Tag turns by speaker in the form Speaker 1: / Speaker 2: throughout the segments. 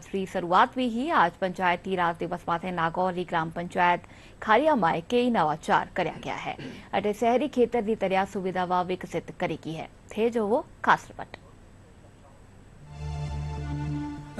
Speaker 1: श्री शुरुआत हुई ही आज पंचायती राज दिवस माथे नागौर ग्राम पंचायत खारिया माए कई नवाचार કર્યા ગયા है अटे शहरी खेतर की तरह सुविधाओं विकसित करेगी है थे जो वो खास रिपोर्ट।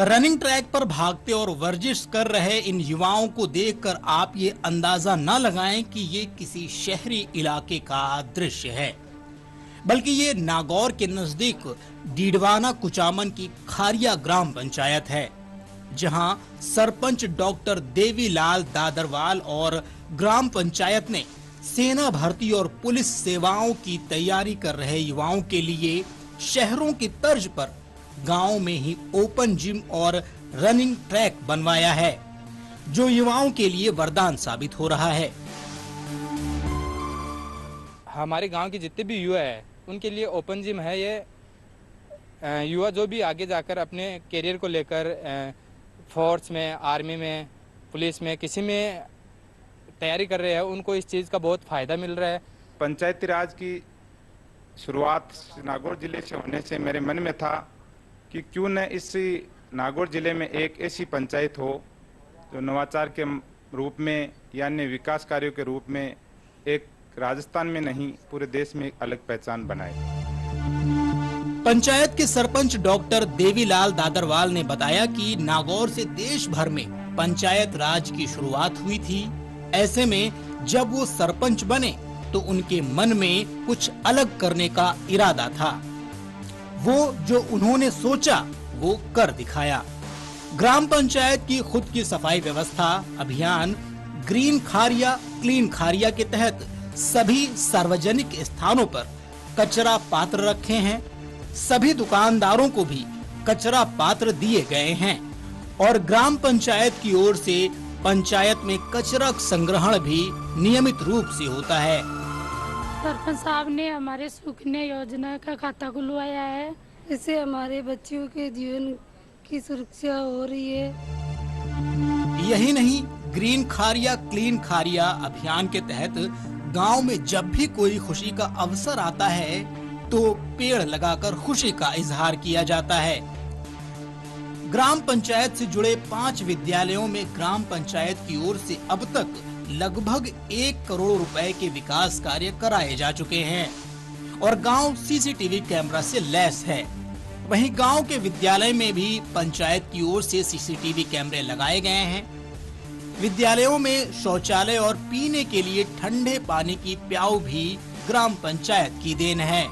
Speaker 2: रनिंग ट्रैक पर भागते और वर्जिश कर रहे इन युवाओं को देखकर आप ये अंदाजा न लगाएं कि ये किसी शहरी इलाके का दृश्य है, बल्कि ये नागौर के नजदीक डीडवाना कुचामन की खारिया ग्राम पंचायत है, जहां सरपंच डॉक्टर देवीलाल दादरवाल और ग्राम पंचायत ने सेना भर्ती और पुलिस सेवाओं की तैयारी कर रहे युवाओं के लिए शहरों की तर्ज पर गांव में ही ओपन जिम और रनिंग ट्रैक बनवाया है, जो युवाओं के लिए वरदान साबित हो रहा है।
Speaker 3: हमारे गांव के जितने भी युवा है उनके लिए ओपन जिम है। ये युवा जो भी आगे जाकर अपने करियर को लेकर फोर्स में, आर्मी में, पुलिस में, किसी में तैयारी कर रहे हैं, उनको इस चीज़ का बहुत फ़ायदा मिल रहा है।
Speaker 4: पंचायती राज की शुरुआत नागौर जिले से होने से मेरे मन में था कि क्यों न इस नागौर जिले में एक ऐसी पंचायत हो जो नवाचार के रूप में या अन्य विकास कार्यों के रूप में एक राजस्थान में नहीं पूरे देश में एक अलग पहचान बनाए।
Speaker 2: पंचायत के सरपंच डॉक्टर देवीलाल दादरवाल ने बताया कि नागौर से देश भर में पंचायत राज की शुरुआत हुई थी। ऐसे में जब वो सरपंच बने तो उनके मन में कुछ अलग करने का इरादा था। वो जो उन्होंने सोचा वो कर दिखाया। ग्राम पंचायत की खुद की सफाई व्यवस्था अभियान ग्रीन खारिया क्लीन खारिया के तहत सभी सार्वजनिक स्थानों पर कचरा पात्र रखे हैं। सभी दुकानदारों को भी कचरा पात्र दिए गए हैं और ग्राम पंचायत की ओर से पंचायत में कचरा संग्रहण भी नियमित रूप से होता है।
Speaker 5: सरपंच साहब ने हमारे सुकन्या योजना का खाता खुलवाया है। इससे हमारे बच्चों के जीवन की सुरक्षा हो रही है।
Speaker 2: यही नहीं, ग्रीन खारिया क्लीन खारिया अभियान के तहत गांव में जब भी कोई खुशी का अवसर आता है तो पेड़ लगाकर खुशी का इजहार किया जाता है। ग्राम पंचायत से जुड़े 5 विद्यालयों में ग्राम पंचायत की ओर से अब तक लगभग 1 करोड़ रुपए के विकास कार्य कराए जा चुके हैं और गांव सीसीटीवी कैमरा से लैस है। वहीं गांव के विद्यालय में भी पंचायत की ओर से सीसीटीवी कैमरे लगाए गए हैं। विद्यालयों में शौचालय और पीने के लिए ठंडे पानी की प्याऊ भी ग्राम पंचायत की देन है।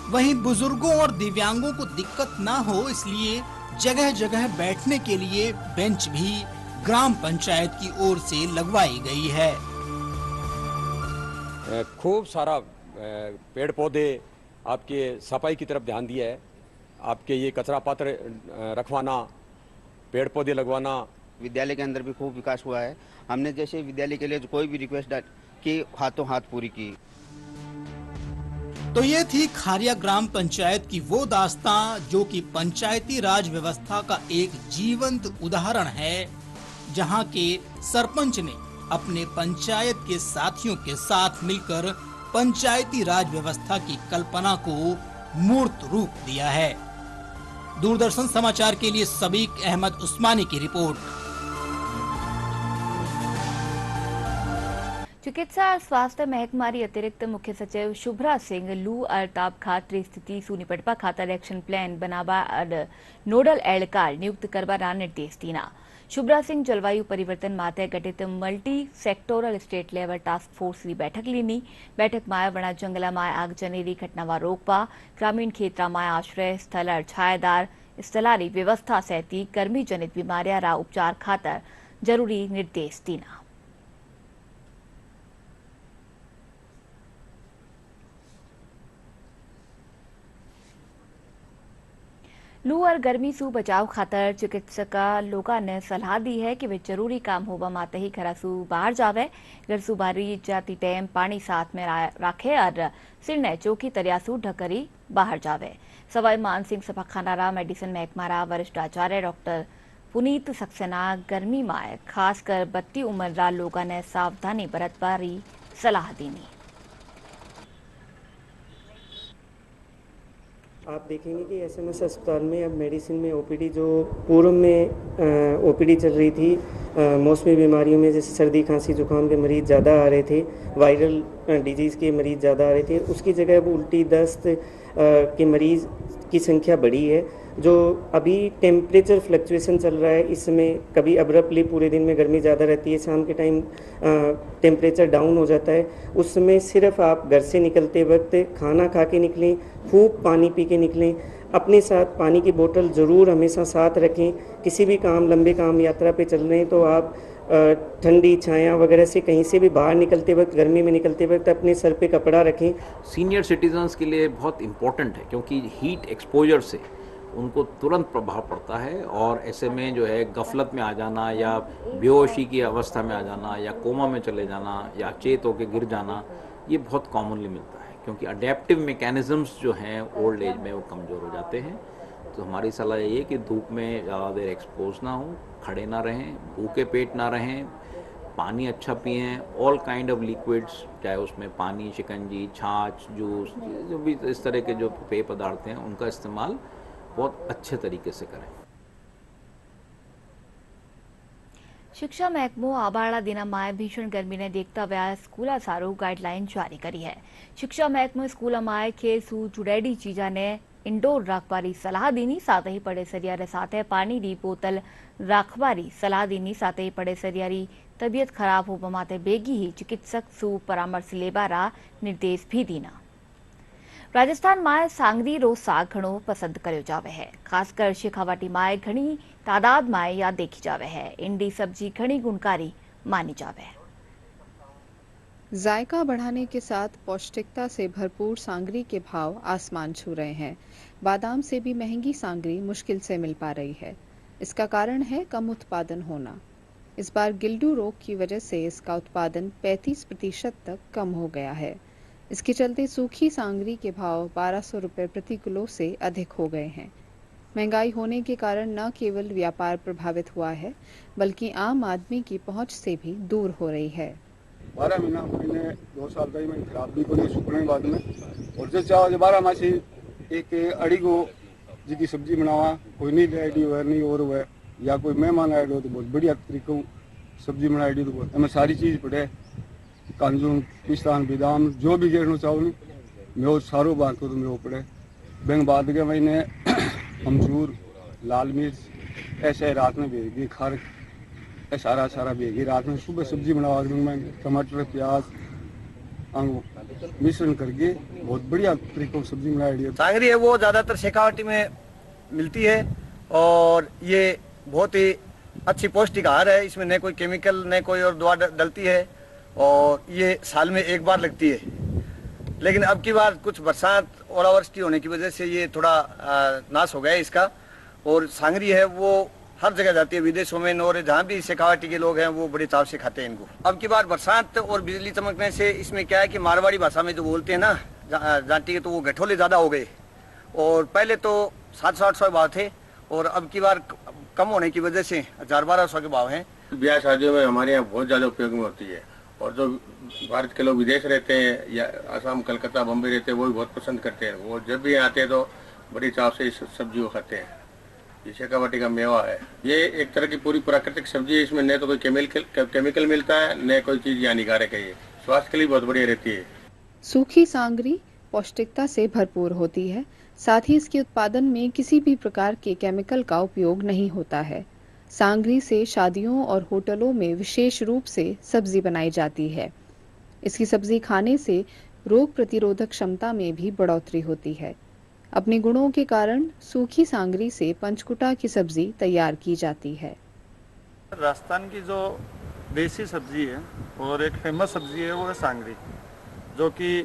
Speaker 2: वहीं बुजुर्गों और दिव्यांगों को दिक्कत ना हो इसलिए जगह जगह बैठने के लिए बेंच भी ग्राम पंचायत की ओर से लगवाई गई है।
Speaker 6: खूब सारा पेड़ पौधे आपके सफाई की तरफ ध्यान दिया है। आपके ये कचरा पात्र रखवाना, पेड़ पौधे लगवाना।
Speaker 7: विद्यालय के अंदर भी खूब विकास हुआ है। हमने जैसे विद्यालय के लिए कोई भी रिक्वेस्ट की हाथों हाथ पूरी की।
Speaker 2: तो ये थी खारिया ग्राम पंचायत की वो दास्तां जो कि पंचायती राज व्यवस्था का एक जीवंत उदाहरण है, जहां के सरपंच ने अपने पंचायत के साथियों के साथ मिलकर पंचायती राज व्यवस्था की कल्पना को मूर्त रूप दिया है। दूरदर्शन समाचार के लिए सबीक अहमद उस्मानी की रिपोर्ट।
Speaker 1: चिकित्सा और स्वास्थ्य महकमारी अतिरिक्त मुख्य सचिव शुभ्रा सिंह लू और ताप खातर स्थिति सु निपटवा खातर एक्शन प्लान बनावा और नोडल एहलकार नियुक्त करवाना निर्देश दीना। शुभ्रा सिंह जलवायु परिवर्तन माटे गठित multi sectoral state level task force की बैठक लीनी। बैठक में वणा जंगल में आगजनी घटना रोकवा, ग्रामीण क्षेत्र में आश्रय स्थल और छायादार स्थलारी व्यवस्था सहित गर्मी जनित बीमारियां रा उपचार खातर जरूरी निर्देश दीना। लू और गर्मी सु बचाव खातर चिकित्सक लोगों ने सलाह दी है कि वे जरूरी काम होवा माते ही घर सु बाहर जावे। घर सु बाहरी जाती टाइम पानी साथ में राखे और सिर ने चौकी तरह सु ढकरी बाहर जावे। सवाई मानसिंह सभाखाना मेडिसिन महकमा वरिष्ठ आचार्य डॉक्टर पुनीत सक्सेना गर्मी में खासकर 32 उम्र लोगों ने सावधानी बरतवारी सलाह दीनी।
Speaker 8: आप देखेंगे कि एसएमएस अस्पताल में अब मेडिसिन में ओपीडी जो पूर्व में ओपीडी चल रही थी मौसमी बीमारियों में, जैसे सर्दी खांसी जुकाम के मरीज़ ज़्यादा आ रहे थे, वायरल डिजीज़ के मरीज़ ज़्यादा आ रहे थे, उसकी जगह अब उल्टी दस्त के मरीज़ की संख्या बढ़ी है। जो अभी टेम्परेचर फ्लक्चुएशन चल रहा है, इसमें कभी अब्रप्टली पूरे दिन में गर्मी ज़्यादा रहती है, शाम के टाइम टेम्परेचर डाउन हो जाता है। उस समय सिर्फ आप घर से निकलते वक्त खाना खा के निकलें, खूब पानी पी के निकलें, अपने साथ पानी की बोतल ज़रूर हमेशा साथ रखें। किसी भी लंबे काम यात्रा पे चल रहे हैं तो आप ठंडी छाया वगैरह से कहीं से भी बाहर निकलते वक्त, गर्मी में निकलते वक्त अपने सर पे कपड़ा रखें।
Speaker 9: सीनियर सिटीजन्स के लिए बहुत इम्पोर्टेंट है, क्योंकि हीट एक्सपोजर से उनको तुरंत प्रभाव पड़ता है और ऐसे में जो है गफलत में आ जाना या बेहोशी की अवस्था में आ जाना या कोमा में चले जाना या चेत होकर गिर जाना, ये बहुत कॉमनली मिलता है, क्योंकि अडेप्टिव मैकेनिज्म्स जो हैं ओल्ड एज में वो कमज़ोर हो जाते हैं। तो हमारी सलाह ये है कि धूप में ज़्यादा देर एक्सपोज ना हो, खड़े ना रहें, भूखे पेट ना रहें, पानी अच्छा पिएं, ऑल काइंड ऑफ लिक्विड्स, चाहे उसमें पानी, शिकंजी, छाछ, जूस, जो भी इस तरह के जो पेय पदार्थ हैं उनका इस्तेमाल बहुत अच्छे तरीके से करें।
Speaker 1: શિક્ષા મહેકમો આબાળા દિનામાં ભીષણ ગરમીને દેખતા વ્યા સ્કૂલા સારું ગાઈડલાઈન જારી કરી है। शिक्षा महकमो स्कूलों खेसू चुड़ैडी चीजा ने इंडोर राखवारी सलाह दीनी, साथ ही पड़े सरियारे साथ पानी री बोतल राखवारी सलाह दीनी, साथ ही पड़े सरियारी तबियत खराब होवा माते बेगी ही चिकित्सक सु परामर्श लेवारा निर्देश भी दीना। राजस्थान में सांगरी रो साग घणो पसंद कर्यो जावे है, खासकर शेखावाटी में घणी तादाद में या देखी जावे है। इंडी सब्जी घणी गुणकारी मानी जावे है।
Speaker 10: जायका बढ़ाने के साथ पौष्टिकता से भरपूर सांगरी के भाव आसमान छू रहे हैं। बादाम से भी महंगी सांगरी मुश्किल से मिल पा रही है। इसका कारण है कम उत्पादन होना। इस बार गिल्डू रोग की वजह से इसका उत्पादन 35% तक कम हो गया है। इसके चलते सूखी सांगरी के भाव 1200 रुपये प्रति किलो से अधिक हो गए हैं। महंगाई होने के कारण न केवल व्यापार प्रभावित हुआ है, बल्कि आम आदमी की पहुंच से भी दूर हो रही है।
Speaker 11: 12 महीने 2 साल का मैं खराब भी पड़ी सूखने के बाद में, और जो चाहो 12 मासी एक अड़ी को जिसकी सब्जी बनावा, कोई नहीं आईडी हुआ नहीं और हुआ, या कोई मेहमान आए हो तो बहुत बढ़िया तरीकों सब्जी बनाई दी, तो हमें सारी चीज़ पड़े, कांजू पिस्तान बादाम जो भी गेरना चाहो नहीं मैं वो सारो बात को तो मैं वो पड़े। बैंक बाद के महीने अमचूर, लाल मिर्च ऐसे रात में भेज दी, खार सारा भेज दी रात में, सुबह सब्जी बनवा मैं टमाटर प्याज मिश्रण करके बहुत बढ़िया तरीकों से सब्जी बनाई दी।
Speaker 12: सांगरी है वो ज़्यादातर शेखावाटी में मिलती है और ये बहुत ही अच्छी पौष्टिक आहार है। इसमें न कोई केमिकल न कोई और दवा डलती है और ये साल में एक बार लगती है। लेकिन अब की बार कुछ बरसात ओलावृष्टि होने की वजह से ये थोड़ा नाश हो गया है इसका। और सांगरी है वो हर जगह जाती है, विदेशों में और जहाँ भी शेखावाटी के लोग हैं वो बड़े चाव से खाते हैं इनको। अब की बार बरसात और बिजली चमकने से इसमें क्या है कि मारवाड़ी भाषा में जो बोलते हैं ना जाटी के, तो वो गठोले ज़्यादा हो गए। और पहले तो 700-800 भाव थे और अब की बार कम होने की वजह से 1000-1200 के भाव हैं।
Speaker 13: ब्याह शादियों में हमारे यहाँ बहुत ज़्यादा उपयोग में होती है, और जो भारत के लोग विदेश रहते हैं या आसाम, कलकत्ता, बम्बई रहते हैं वो भी बहुत पसंद करते हैं। वो जब भी आते हैं तो बड़ी चाव से इस सब्जी को खाते हैं। ये शेखावाटी का मेवा है, ये एक तरह की पूरी प्राकृतिक सब्जी है। इसमें न तो कोई केमिकल मिलता है न कोई चीज़ हानिकारक है। ये स्वास्थ्य के लिए बहुत बढ़िया रहती है।
Speaker 10: सूखी सांगरी पौष्टिकता से भरपूर होती है, साथ ही इसके उत्पादन में किसी भी प्रकार के केमिकल का उपयोग नहीं होता है। सांगरी से शादियों और होटलों में विशेष रूप से सब्जी बनाई जाती है। इसकी सब्जी खाने से रोग प्रतिरोधक क्षमता में भी बढ़ोतरी होती है। अपने गुणों के कारण सूखी सांगरी से पंचकुटा की सब्जी तैयार की जाती है।
Speaker 14: राजस्थान की जो देसी सब्जी है और एक फेमस सब्जी है वो है सांगरी, जो कि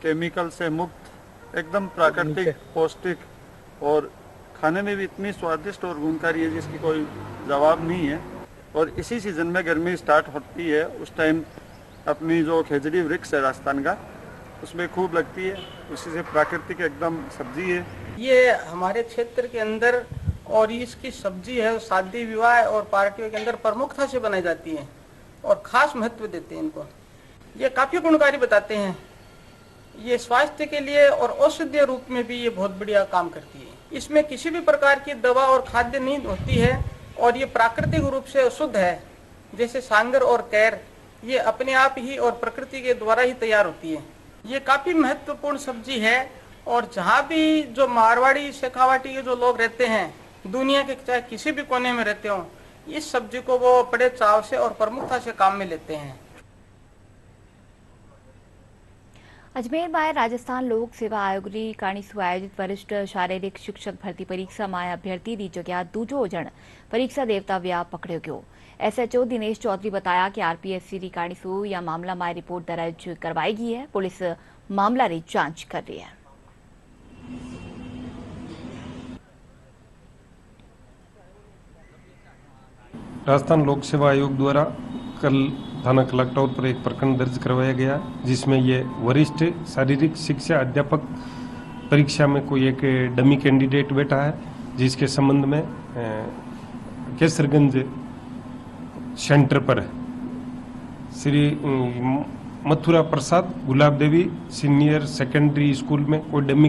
Speaker 14: केमिकल से मुक्त एकदम प्राकृतिक पौष्टिक और खाने में भी इतनी स्वादिष्ट और गुणकारी है जिसकी कोई जवाब नहीं है। और इसी सीजन में गर्मी स्टार्ट होती है उस टाइम अपनी जो खेजड़ी वृक्ष है राजस्थान का उसमें खूब लगती है। उसी से प्राकृतिक एकदम सब्जी है।
Speaker 15: ये हमारे क्षेत्र के अंदर और इसकी सब्जी है शादी विवाह और पार्टियों के अंदर प्रमुखता से बनाई जाती है और खास महत्व देते हैं इनको। ये काफी गुणकारी बताते हैं ये स्वास्थ्य के लिए और औषधीय रूप में भी ये बहुत बढ़िया काम करती है। इसमें किसी भी प्रकार की दवा और खाद्य नहीं होती है और ये प्राकृतिक रूप से शुद्ध है। जैसे सांगर और कैर ये अपने आप ही और प्रकृति के द्वारा ही तैयार होती है। ये काफी महत्वपूर्ण सब्जी है और जहाँ भी जो मारवाड़ी शेखावाटी के जो लोग रहते हैं, दुनिया के चाहे किसी भी कोने में रहते हो, इस सब्जी को वो बड़े चाव से और प्रमुखता से काम में लेते हैं।
Speaker 1: अजमेर में राजस्थान लोक सेवा आयोग री काणीसु आयोजित वरिष्ठ शारीरिक शिक्षक भर्ती परीक्षा में अभ्यर्थी री जगह दूजो जण परीक्षा देवता व्या पकड़ो गयो। SHO दिनेश चौधरी बताया कि RPSC री काणीसु या मामला में रिपोर्ट दर्ज करवाई गई है। पुलिस मामला री जांच कर रही है।
Speaker 16: राजस्थान लोक सेवा आयोग द्वारा कल थाना कलेक्टर पर एक प्रकरण दर्ज करवाया गया, जिसमें ये वरिष्ठ शारीरिक शिक्षा अध्यापक परीक्षा में कोई एक डमी कैंडिडेट बैठा है, जिसके संबंध में केसरगंज सेंटर पर श्री मथुरा प्रसाद गुलाब देवी सीनियर सेकेंडरी स्कूल में कोई डमी